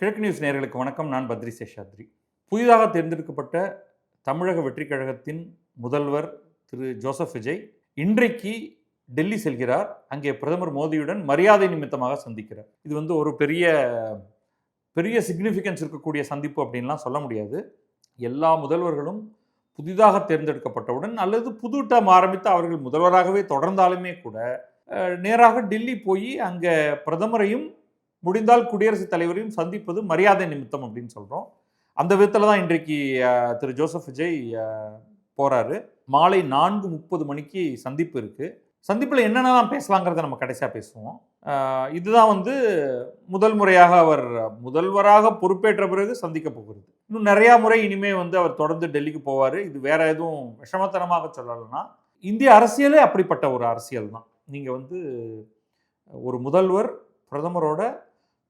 கிழக்கு நியூஸ் நேயர்களுக்கு வணக்கம். நான் பத்ரி சேஷாத்ரி. புதிதாக தேர்ந்தெடுக்கப்பட்ட தமிழக வெற்றிக் கழகத்தின் முதல்வர் திரு ஜோசப் விஜய் இன்றைக்கு டெல்லி செல்கிறார். அங்கே பிரதமர் மோடியுடன் மரியாதை நிமித்தமாக சந்திக்கிறார். இது ஒரு பெரிய பெரிய சிக்னிஃபிகன்ஸ் இருக்கக்கூடிய சந்திப்பு அப்படின்லாம் சொல்ல முடியாது. எல்லா முதல்வர்களும் புதிதாக தேர்ந்தெடுக்கப்பட்டவுடன் அல்லது புது டேர்ம் ஆரம்பித்து அவர்கள் முதல்வராகவே தொடர்ந்தாலுமே கூட நேராக டெல்லி போய் அங்கே பிரதமரையும் முடிந்தால் குடியரசுத் தலைவரையும் சந்திப்பது மரியாதை நிமித்தம் அப்படின்னு சொல்கிறோம். அந்த விதத்தில் தான் இன்றைக்கு திரு ஜோசப் விஜய் போகிறாரு. மாலை 4:30 மணிக்கு சந்திப்பு இருக்குது. சந்திப்பில் என்னென்னலாம் பேசலாங்கிறத நம்ம கடைசியாக பேசுவோம். இதுதான் முதல் முறையாக அவர் முதல்வராக பொறுப்பேற்ற பிறகு சந்திக்க போகிறது. இன்னும் நிறையா முறை இனிமே அவர் தொடர்ந்து டெல்லிக்கு போவார். இது வேற எதுவும் விஷமத்தனமாக சொல்லலைன்னா இந்திய அரசியலே அப்படிப்பட்ட ஒரு அரசியல் தான். நீங்கள் ஒரு முதல்வர் பிரதமரோட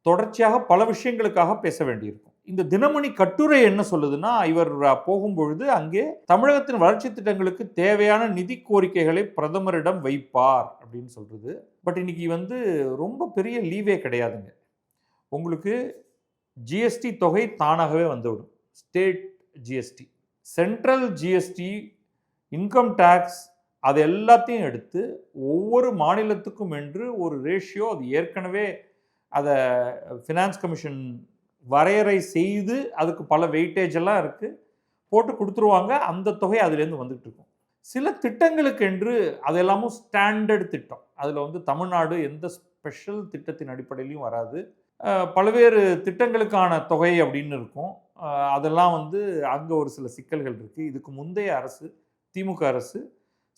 தொடர்ச்சியாக பல விஷயங்களுக்காக பேச வேண்டியிருக்கும். இந்த தினமணி கட்டுரை என்ன சொல்லுதுன்னா, இவர் போகும்பொழுது அங்கே தமிழகத்தின் வளர்ச்சி திட்டங்களுக்கு தேவையான நிதி கோரிக்கைகளை பிரதமரிடம் வைப்பார் அப்படின்னு சொல்றது. பட் இன்னைக்கு ரொம்ப பெரிய லீவே கிடையாதுங்க. உங்களுக்கு ஜிஎஸ்டி தொகை தானாகவே வந்துவிடும். State GST, central GST, income tax, அது எல்லாத்தையும் எடுத்து ஒவ்வொரு மாநிலத்துக்கும் என்று ஒரு ரேஷியோ, அது ஏற்கனவே அதை ஃபினான்ஸ் கமிஷன் வரையறை செய்து அதுக்கு பல வெயிட்டேஜ் எல்லாம் இருக்குது, போட்டு கொடுத்துருவாங்க. அந்த தொகை அதுலேருந்து வந்துட்டு இருக்கும். சில திட்டங்களுக்கு என்று அதெல்லாமும் ஸ்டாண்டர்ட் திட்டம். அதில் தமிழ்நாடு எந்த ஸ்பெஷல் திட்டத்தின் அடிப்படையிலையும் வராது. பல்வேறு திட்டங்களுக்கான தொகை அப்படின்னு இருக்கும். அதெல்லாம் அங்கே ஒரு சில சிக்கல்கள் இருக்குது. இதுக்கு முந்தைய அரசு, திமுக அரசு,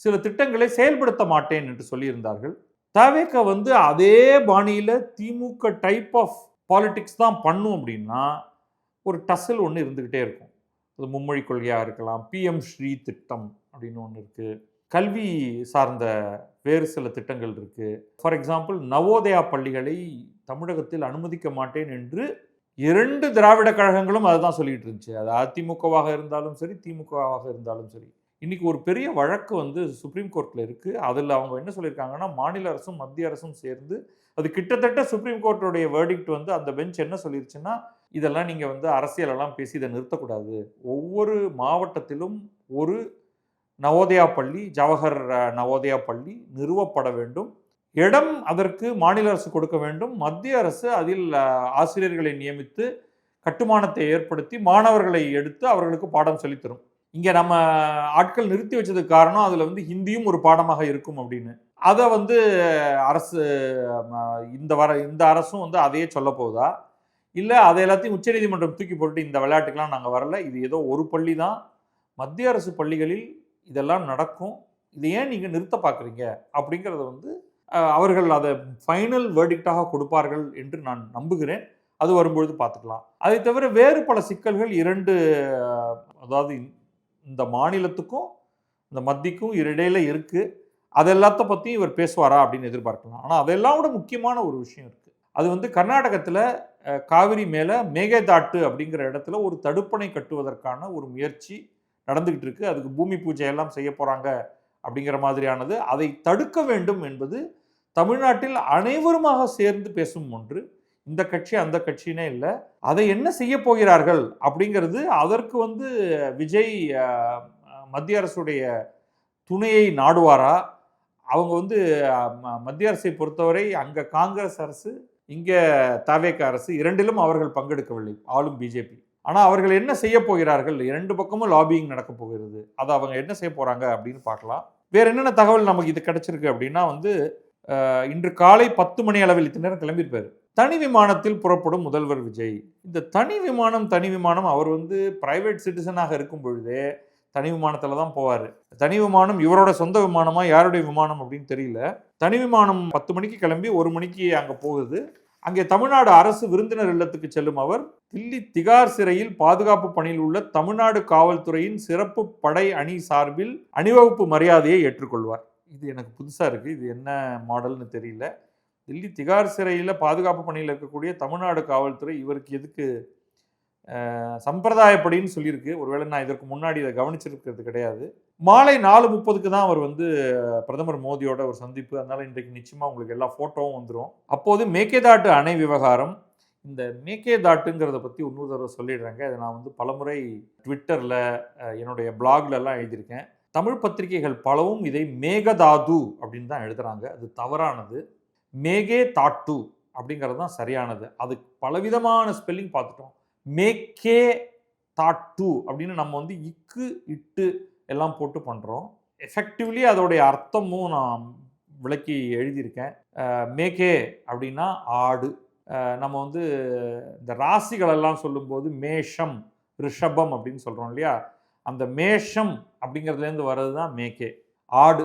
சில திட்டங்களை செயல்படுத்த மாட்டேன் என்று சொல்லியிருந்தார்கள். தவேக அதே பாணியில் திமுக டைப் ஆஃப் பாலிடிக்ஸ் தான் பண்ணும் அப்படின்னா ஒரு டசல் ஒன்று இருந்துக்கிட்டே இருக்கும். அது மும்மொழி கொள்கையாக இருக்கலாம், பிஎம் ஸ்ரீ திட்டம் அப்படின்னு ஒன்று இருக்குது, கல்வி சார்ந்த வேறு சில திட்டங்கள் இருக்குது. ஃபார் எக்ஸாம்பிள், நவோதயா பள்ளிகளை தமிழகத்தில் அனுமதிக்க மாட்டேன் என்று 2 திராவிட கழகங்களும் அதை தான் சொல்லிட்டு இருந்துச்சு. அது அதிமுகவாக இருந்தாலும் சரி, திமுகவாக இருந்தாலும் சரி. இன்னைக்கு ஒரு பெரிய வழக்கு சுப்ரீம் கோர்ட்டில் இருக்குது. அதில் அவங்க என்ன சொல்லியிருக்காங்கன்னா, மாநில அரசும் மத்திய அரசும் சேர்ந்து, அது கிட்டத்தட்ட சுப்ரீம் கோர்ட்டுடைய வேர்டிக்ட் அந்த பெஞ்ச் என்ன சொல்லிருச்சுன்னா, இதெல்லாம் நீங்கள் அரசியலெல்லாம் பேசி இதை நிறுத்தக்கூடாது. ஒவ்வொரு மாவட்டத்திலும் ஒரு நவோதயா பள்ளி, ஜவஹர் நவோதயா பள்ளி நிறுவப்பட வேண்டும். இடம் அதற்கு மாநில அரசு கொடுக்க வேண்டும். மத்திய அரசு அதில் ஆசிரியர்களை நியமித்து கட்டுமானத்தை ஏற்படுத்தி மாணவர்களை எடுத்து அவர்களுக்கு பாடம் சொல்லித்தரும். இங்கே நம்ம ஆட்கள் நிறுத்தி வச்சதுக்கு காரணம் அதில் ஹிந்தியும் ஒரு பாடமாக இருக்கும் அப்படின்னு. அதை அரசு இந்த அரசும் அதையே சொல்ல போகுதா, இல்லை அதை எல்லாத்தையும் உச்சநீதிமன்றம் தூக்கி போட்டு இந்த விளையாட்டுக்கெல்லாம் நாங்கள் வரல, இது ஏதோ ஒரு பள்ளி தான், மத்திய அரசு பள்ளிகளில் இதெல்லாம் நடக்கும், இதை ஏன் நீங்கள் நிறுத்த பார்க்குறீங்க அப்படிங்கிறத அவர்கள் அதை ஃபைனல் வேர்டிக்டாக கொடுப்பார்கள் என்று நான் நம்புகிறேன். அது வரும்பொழுது பார்த்துக்கலாம். அதை தவிர வேறு பல சிக்கல்கள் அதாவது இந்த மாநிலத்துக்கும் இந்த மத்திக்கும் இடையில இருக்குது. அதெல்லாத்த பற்றியும் இவர் பேசுவாரா அப்படின்னு எதிர்பார்க்கலாம். ஆனால் அதெல்லாம் விட முக்கியமான ஒரு விஷயம் இருக்குது. அது கர்நாடகத்தில் காவிரி மேலே மேகதாட்டு அப்படிங்கிற இடத்துல ஒரு தடுப்பணை கட்டுவதற்கான ஒரு முயற்சி நடந்துக்கிட்டு இருக்குது. அதுக்கு பூமி பூஜை எல்லாம் செய்ய போகிறாங்க அப்படிங்கிற மாதிரியானது. அதை தடுக்க வேண்டும் என்பது தமிழ்நாட்டில் அனைவருமாக சேர்ந்து பேசும் ஒன்று. இந்த கட்சி அந்த கட்சினே இல்லை. அதை என்ன செய்ய போகிறார்கள் அப்படிங்கிறது, அதற்கு விஜய் மத்திய அரசுடைய துணையை நாடுவாரா? அவங்க மத்திய அரசை பொறுத்தவரை அங்கே காங்கிரஸ் அரசு, இங்கே தவேக அரசு, இரண்டிலும் அவர்கள் பங்கெடுக்கவில்லை, ஆளும் பிஜேபி. ஆனால் அவர்கள் என்ன செய்ய போகிறார்கள்? 2 பக்கமும் லாபியிங் நடக்க போகிறது. அதை அவங்க என்ன செய்ய போகிறாங்க அப்படின்னு பார்க்கலாம். வேற என்னென்ன தகவல் நமக்கு இது கிடைச்சிருக்கு அப்படின்னா, இன்று காலை 10 மணி அளவில் இத்தனை நேரம் கிளம்பியிருப்பார். தனி விமானத்தில் புறப்படும் முதல்வர் விஜய். இந்த தனி விமானம் அவர் பிரைவேட் சிட்டிசனாக இருக்கும் பொழுதே தனி விமானத்தில் தான் போவார். தனி விமானம் இவரோட சொந்த விமானமா, யாருடைய விமானம் அப்படின்னு தெரியல. தனி விமானம் 10 மணிக்கு கிளம்பி 1 மணிக்கு அங்கே போகுது. அங்கே தமிழ்நாடு அரசு விருந்தினர் இல்லத்துக்கு செல்லும் அவர் தில்லி திகார் சிறையில் பாதுகாப்பு பணியில் உள்ள தமிழ்நாடு காவல்துறையின் சிறப்பு படை அணி சார்பில் அணிவகுப்பு மரியாதையை ஏற்றுக்கொள்வார். இது எனக்கு புதுசாக இருக்குது. இது என்ன மாடல்னு தெரியல. தில்லி திகார் சிறையில் பாதுகாப்பு பணியில் இருக்கக்கூடிய தமிழ்நாடு காவல்துறை இவருக்கு எதுக்கு சம்பிரதாயப்படின்னு சொல்லியிருக்கு. ஒருவேளை நான் இதற்கு முன்னாடி இதை கவனிச்சிருக்கிறது கிடையாது. மாலை 4:30க்கு தான் அவர் பிரதமர் மோடியோட ஒரு சந்திப்பு. அதனால இன்றைக்கு நிச்சயமாக உங்களுக்கு எல்லா ஃபோட்டோவும் வந்துடும். அப்போது மேகேதாட்டு அணை விவகாரம், இந்த மேகேதாட்டுங்கிறத பற்றி இன்னொரு தடவை சொல்லிடுறேங்க. இதை நான் வந்து பலமுறை ட்விட்டரில் என்னுடைய பிளாக்லலாம் எழுதியிருக்கேன். தமிழ் பத்திரிகைகள் பலவும் இதை மேகதாது அப்படின்னு தான் எழுதுகிறாங்க. அது தவறானது. மேகே தாட்டு அப்படிங்கிறது தான் சரியானது. அது பலவிதமான ஸ்பெல்லிங் பார்த்துட்டோம். மேக்கே தாட்டு அப்படின்னு நம்ம வந்து இக்கு இட்டு எல்லாம் போட்டு பண்ணுறோம். எஃபெக்டிவ்லி அதோடைய அர்த்தமும் நான் விளக்கி எழுதியிருக்கேன். மேகே அப்படின்னா ஆடு. நம்ம வந்து இந்த ராசிகளெல்லாம் சொல்லும்போது மேஷம் ரிஷபம் அப்படின்னு சொல்கிறோம் இல்லையா, அந்த மேஷம் அப்படிங்கிறதுலேருந்து வர்றது தான் மேகே ஆடு.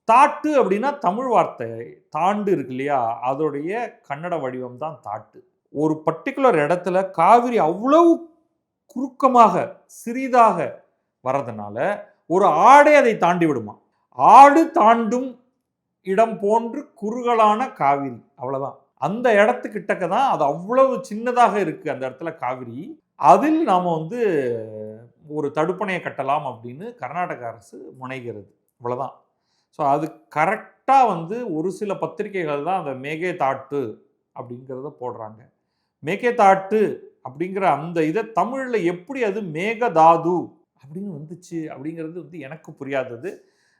தாட்டு அப்படின்னா தமிழ் வார்த்தை தாண்டு இருக்கு இல்லையா, அதோடைய கன்னட வடிவம் தான் தாட்டு. ஒரு பர்டிகுலர் இடத்துல காவிரி அவ்வளவு குறுக்கமாக சிறிதாக வர்றதுனால ஒரு ஆடே அதை தாண்டி விடுமா. ஆடு தாண்டும் இடம் போன்று குறுகலான காவிரி, அவ்வளவுதான். அந்த இடத்துக்கிட்டக்க தான் அது அவ்வளவு சின்னதாக இருக்கு அந்த இடத்துல காவிரி. அதில் நாம வந்து ஒரு தடுப்பணையை கட்டலாம் அப்படின்னு கர்நாடக அரசு முனைகிறது, அவ்வளவுதான். ஸோ அது கரெக்டாக வந்து ஒரு சில பத்திரிகைகள் தான் அந்த மேகே தாட்டு அப்படிங்கிறத போடுறாங்க. மேகே தாட்டு அப்படிங்கிற அந்த இதை தமிழில் எப்படி அது மேகதாது அப்படின்னு வந்துச்சு அப்படிங்கிறது வந்து எனக்கு புரியாதது.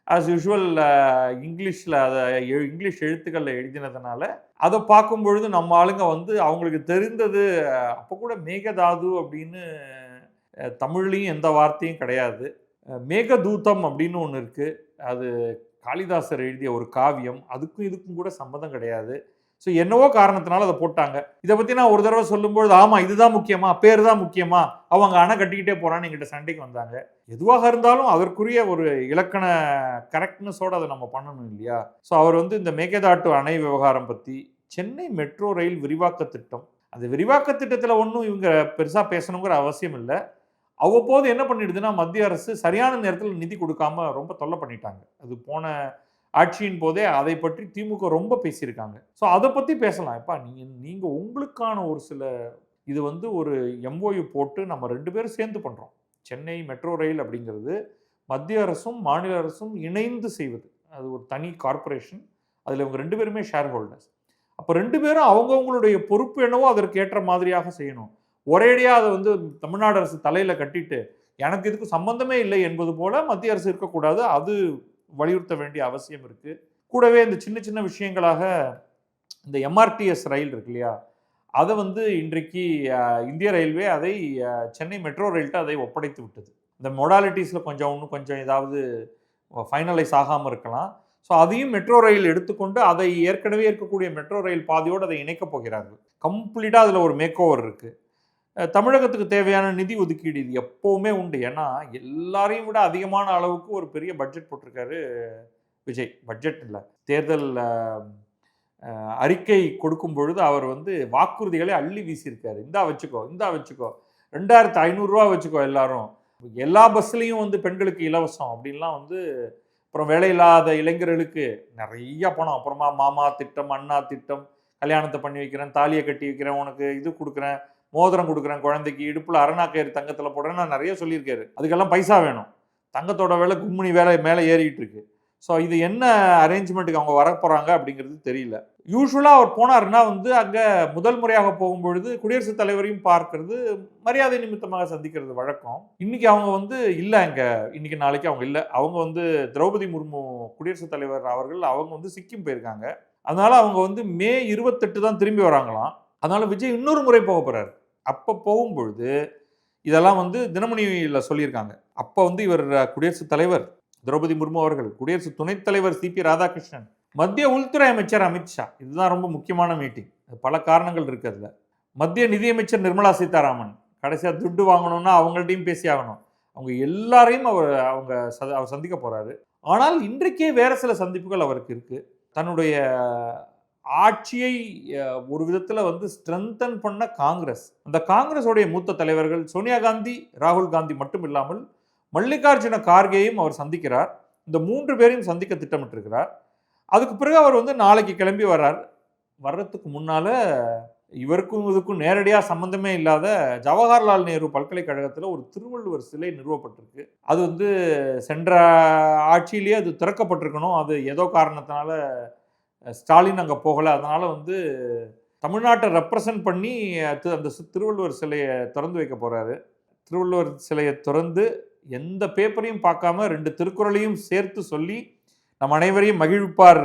ஆஸ் யூஷுவல் இங்கிலீஷில் அதை இங்கிலீஷ் எழுத்துக்களில் எழுதினதுனால அதை பார்க்கும் பொழுது நம்ம ஆளுங்க வந்து அவங்களுக்கு தெரிந்தது. அப்போ கூட மேகதாது அப்படின்னு தமிழ்லையும் எந்த வார்த்தையும் கிடையாது. மேகதூதம் அப்படின்னு ஒன்று இருக்குது. அது காளிதாசர் எழுதிய ஒரு காவியம். அதுக்கும் இதுக்கும் கூட சம்மந்தம் கிடையாது. ஸோ என்னவோ காரணத்தினால அதை போட்டாங்க. இதை பற்றி நான் ஒரு தடவை சொல்லும்பொழுது, ஆமாம் இதுதான் முக்கியமா, பேர் தான் முக்கியமா, அவங்க அணை கட்டிக்கிட்டே போகிறான்னு எங்கிட்ட சண்டைக்கு வந்தாங்க. எதுவாக இருந்தாலும் அதற்குரிய ஒரு இலக்கண கரெக்ட்னஸோடு அதை நம்ம பண்ணணும் இல்லையா. ஸோ அவர் வந்து இந்த மேகதாட்டு அணை விவகாரம் பற்றி, சென்னை மெட்ரோ ரயில் விரிவாக்க திட்டம், அந்த விரிவாக்க திட்டத்தில் ஒன்றும் இவங்க பெருசாக பேசணுங்கிற அவசியம் இல்லை. அவ்வப்போது என்ன பண்ணிடுதுன்னா, மத்திய அரசு சரியான நேரத்தில் நிதி கொடுக்காம ரொம்ப தொல்லை பண்ணிட்டாங்க. அது போன ஆட்சியின் போதே அதை பற்றி திமுக ரொம்ப பேசியிருக்காங்க. ஸோ அதை பற்றி பேசலாம். எப்பா நீங்கள் உங்களுக்கான ஒரு சில இது வந்து ஒரு எம்ஓயு போட்டு நம்ம 2 பேரும் சேர்ந்து பண்ணுறோம். சென்னை மெட்ரோ ரயில் அப்படிங்கிறது மத்திய அரசும் மாநில அரசும் இணைந்து செய்வது. அது ஒரு தனி கார்பரேஷன். அதில் இவங்க 2 பேருமே ஷேர் ஹோல்டர்ஸ். அப்போ 2 பேரும் அவங்கவுங்களுடைய பொறுப்பு என்னவோ அதற்கு ஏற்ற மாதிரியாக செய்யணும். ஒரேடியாக அதை வந்து தமிழ்நாடு அரசு தலையில் கட்டிட்டு எனக்கு இதுக்கு சம்பந்தமே இல்லை என்பது போல மத்திய அரசு இருக்கக்கூடாது. அது வலியுறுத்த வேண்டிய அவசியம் இருக்கு. கூடவே இந்த சின்ன சின்ன விஷயங்களாக இந்த எம்ஆர்டிஎஸ் ரயில் இருக்கு இல்லையா, அதை வந்து இன்றைக்கு இந்திய ரயில்வே அதை சென்னை மெட்ரோ ரயில்கிட்ட அதை ஒப்படைத்து விட்டது. இந்த மொடாலிட்டிஸில் இன்னும் கொஞ்சம் ஏதாவது ஃபைனலைஸ் ஆகாமல் இருக்கலாம். ஸோ அதையும் மெட்ரோ ரயில் எடுத்துக்கொண்டு அதை ஏற்கனவே இருக்கக்கூடிய மெட்ரோ ரயில் பாதையோடு அதை இணைக்கப் போகிறார்கள். கம்ப்ளீட்டாக அதில் ஒரு மேக் ஓவர் இருக்குது. தமிழகத்துக்கு தேவையான நிதி ஒதுக்கீடு இது எப்போவுமே உண்டு. ஏன்னா எல்லாரையும் விட அதிகமான அளவுக்கு ஒரு பெரிய பட்ஜெட் போட்டிருக்காரு விஜய். பட்ஜெட் இல்லை, தேர்தல் அறிக்கை கொடுக்கும் பொழுது அவர் வந்து வாக்குறுதிகளை அள்ளி வீசியிருக்காரு. இந்தா வச்சுக்கோ, இந்தா வச்சுக்கோ, 2500 ரூபா வச்சுக்கோ, எல்லாரும் எல்லா பஸ்லையும் வந்து பெண்களுக்கு இலவசம் அப்படின்லாம் வந்து, அப்புறம் வேலையில்லாத இளைஞர்களுக்கு நிறைய பணம், அப்புறமா மாமா திட்டம், அண்ணா திட்டம், கல்யாணத்தை பண்ணி வைக்கிறேன், தாலியை கட்டி வைக்கிறேன், உனக்கு இது கொடுக்குறேன், மோதிரம் கொடுக்குறேன், குழந்தைக்கு இடுப்பில் அரணாக்கயிறு தங்கத்தில் போடுறேன்னு நான் நிறைய சொல்லியிருக்காரு. அதுக்கெல்லாம் பைசா வேணும். தங்கத்தோட வேலை கும்மினி வேலை மேலே ஏறிட்டு இருக்கு. ஸோ இது என்ன அரேஞ்ச்மெண்ட்டுக்கு அவங்க வர போகிறாங்க அப்படிங்கிறது தெரியல. யூஸ்வலாக அவர் போனாருன்னா வந்து அங்கே முதல் முறையாக போகும்பொழுது குடியரசுத் தலைவரையும் பார்க்கறது, மரியாதை நிமித்தமாக சந்திக்கிறது வழக்கம். இன்னைக்கு அவங்க வந்து இல்லை, அங்கே இன்னைக்கு நாளைக்கு அவங்க இல்லை. அவங்க வந்து திரௌபதி முர்மு குடியரசுத் தலைவர் அவர்கள் அவங்க வந்து சிக்கிம் போயிருக்காங்க. அதனால அவங்க வந்து மே 28 தான் திரும்பி வராங்களாம். அதனால விஜய் இன்னொரு முறை போக போகிறார். அப்போ போகும்பொழுது இதெல்லாம் வந்து தினமணியில் சொல்லியிருக்காங்க. அப்போ வந்து இவர் குடியரசுத் தலைவர் திரௌபதி முர்மு அவர்கள், குடியரசு துணைத் தலைவர் சிபி ராதாகிருஷ்ணன், மத்திய உள்துறை அமைச்சர் அமித்ஷா, இதுதான் ரொம்ப முக்கியமான மீட்டிங். பல காரணங்கள் இருக்கு அதில். மத்திய நிதியமைச்சர் நிர்மலா சீதாராமன், கடைசியாக துட்டு வாங்கணும்னா அவங்கள்ட்டையும் பேசி ஆகணும். அவங்க எல்லாரையும் அவர் சந்திக்க போகிறாரு. ஆனால் இன்றைக்கே வேற சில சந்திப்புகள் அவருக்கு இருக்கு. தன்னுடைய ஆட்சியை ஒரு விதத்தில் வந்து ஸ்ட்ரென்தன் பண்ண காங்கிரஸ், அந்த காங்கிரஸோடைய மூத்த தலைவர்கள் சோனியா காந்தி, ராகுல் காந்தி மட்டும் இல்லாமல் மல்லிகார்ஜுன கார்கேயும் அவர் சந்திக்கிறார். இந்த 3 பேரையும் சந்திக்க திட்டமிட்டிருக்கிறார். அதுக்கு பிறகு அவர் வந்து நாளைக்கு கிளம்பி வர்றார். வர்றதுக்கு முன்னால இவருக்கும் இதுக்கும் நேரடியாக சம்பந்தமே இல்லாத ஜவஹர்லால் நேரு பல்கலைக்கழகத்தில் ஒரு திருவள்ளுவர் சிலை நிறுவப்பட்டிருக்கு. அது வந்து சென்ற ஆட்சியிலேயே அது திறக்கப்பட்டிருக்கணும். அது ஏதோ காரணத்தினால ஸ்டாலின் அங்கே போகலை. அதனால் வந்து தமிழ்நாட்டை ரெப்ரசன்ட் பண்ணி அந்த திருவள்ளுவர் சிலையை திறந்து வைக்க போகிறாரு. திருவள்ளுவர் சிலையை திறந்து எந்த பேப்பரையும் பார்க்காம 2 திருக்குறளையும் சேர்த்து சொல்லி நம் அனைவரையும் மகிழ்விப்பார்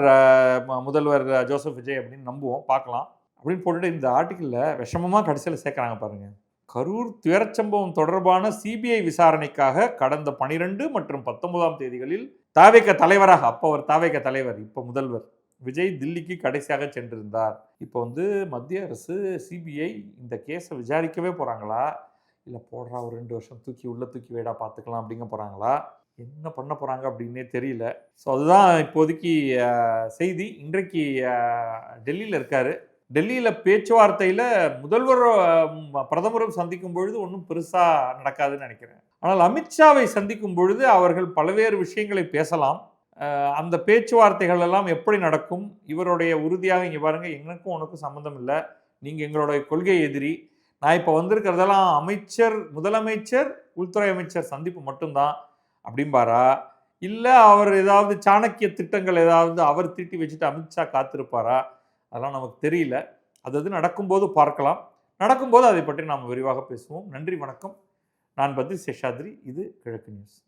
முதல்வர் ஜோசப் விஜய் அப்படின்னு நம்புவோம், பார்க்கலாம் அப்படின்னு போட்டுட்டு இந்த ஆர்டிக்கிளில் விஷமமாக கடைசியில் சேர்க்குறாங்க பாருங்கள். கரூர் துயரச்சம்பவம் தொடர்பான சிபிஐ விசாரணைக்காக கடந்த 12 மற்றும் 19ஆம் தேதிகளில் தாவேக தலைவராக, அப்போ அவர் தாவேக தலைவர், இப்போ முதல்வர் விஜய் தில்லிக்கு கடைசியாக சென்றிருந்தார். இப்போ மத்திய அரசு சிபிஐ இந்த கேஸை விசாரிக்கவே போகிறாங்களா, இல்லை போடுறா ஒரு 2 வருஷம் தூக்கி வைடா பார்த்துக்கலாம் அப்படிங்க போகிறாங்களா, என்ன பண்ண போகிறாங்க அப்படின்னே தெரியல. ஸோ அதுதான் இப்போதைக்கு செய்தி. இன்றைக்கு டெல்லியில் இருக்கார். டெல்லியில் பேச்சுவார்த்தையில் முதல்வர் பிரதமரும் சந்திக்கும் பொழுது ஒன்றும் பெருசாக நடக்காதுன்னு நினைக்கிறேன். ஆனால் அமித்ஷாவை சந்திக்கும் பொழுது அவர்கள் பல்வேறு விஷயங்களை பேசலாம். அந்த பேச்சுவார்த்தைகள் எல்லாம் எப்படி நடக்கும், இவருடைய உறுதியாக இங்கே பாருங்கள், எங்களுக்கும் உனக்கும் சம்மந்தம் இல்லை, நீங்கள் எங்களுடைய கொள்கை எதிரி, நான் இப்போ வந்திருக்கிறதெல்லாம் முதலமைச்சர் உள்துறை அமைச்சர் சந்திப்பு மட்டும்தான் அப்படிம்பாரா, இல்லை அவர் ஏதாவது சாணக்கிய திட்டங்கள் ஏதாவது அவர் தீட்டி வச்சுட்டு அமித்ஷா காத்திருப்பாரா, அதெல்லாம் நமக்கு தெரியல. அது நடக்கும்போது பார்க்கலாம். நடக்கும்போது அதை பற்றி நாம் விரிவாக பேசுவோம். நன்றி, வணக்கம். நான் பத்ரி சேஷாத்ரி. இது கிழக்கு நியூஸ்.